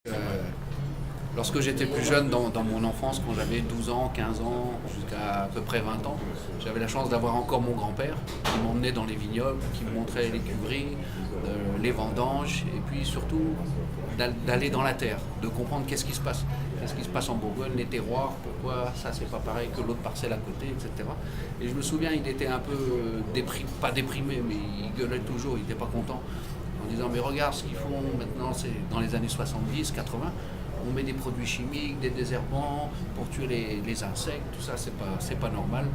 Euh, Lorsque j'étais plus jeune, dans mon enfance, quand j'avais 12 ans, 15 ans, jusqu'à peu près 20 ans, j'avais la chance d'avoir encore mon grand-père qui m'emmenait dans les vignobles, qui me montrait les cuveries, les vendanges, et puis surtout d'aller dans la terre, de comprendre qu'est-ce qui se passe. Qu'est-ce qui se passe en Bourgogne, les terroirs, pourquoi ça c'est pas pareil que l'autre parcelle à côté, etc. Et je me souviens, il était un peu déprimé, pas déprimé, mais il gueulait toujours, il n'était pas content, en disant mais regarde ce qu'ils font maintenant, c'est dans les années 70, 80. On met des produits chimiques, des désherbants pour tuer les insectes, tout ça c'est pas normal.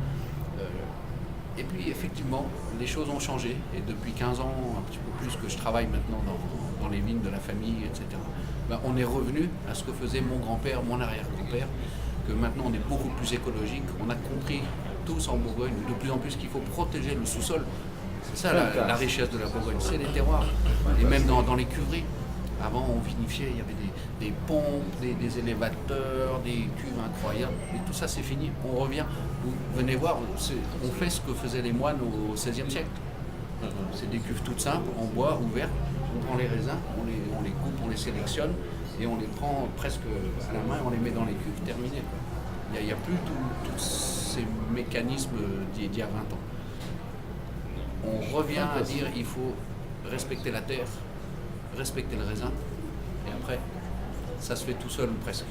Et puis effectivement, les choses ont changé et depuis 15 ans, un petit peu plus que je travaille maintenant dans les vignes de la famille, etc. Ben, on est revenu à ce que faisait mon grand-père, mon arrière-grand-père, que maintenant on est beaucoup plus écologique. On a compris tous en Bourgogne de plus en plus qu'il faut protéger le sous-sol. C'est ça la richesse de la Bourgogne, c'est les terroirs. Et même dans les cuveries. Avant, on vinifiait, il y avait des pompes, des élévateurs, des cuves incroyables. Et tout ça, c'est fini. On revient. Vous venez voir, on fait ce que faisaient les moines au XVIe siècle. C'est des cuves toutes simples, en bois, ouvertes. On prend les raisins, on les coupe, on les sélectionne et on les prend presque à la main et on les met dans les cuves, terminé. Il n'y a plus tous ces mécanismes d'il y a 20 ans. On revient à dire il faut respecter la terre, respecter le raisin, et après, ça se fait tout seul presque.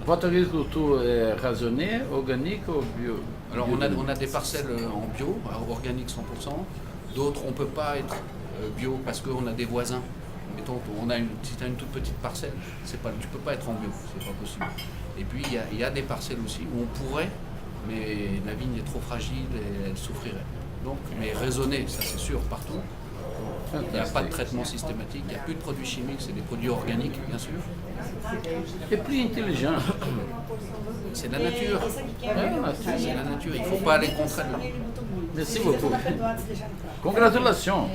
Votre agriculture est raisonnée, organique ou bio? Alors on a des parcelles en bio, organiques 100%, d'autres on ne peut pas être bio parce qu'on a des voisins. Mettons, si tu as une toute petite parcelle, tu ne peux pas être en bio, c'est pas possible. Et puis il y a des parcelles aussi où on pourrait, mais la vigne est trop fragile et elle souffrirait. Donc, mais raisonner, ça c'est sûr, partout. Il n'y a pas de traitement systématique, il n'y a plus de produits chimiques, c'est des produits organiques, bien sûr. Et plus intelligent. C'est la nature. C'est la nature, il ne faut pas aller contre elle. Merci beaucoup. Congratulations.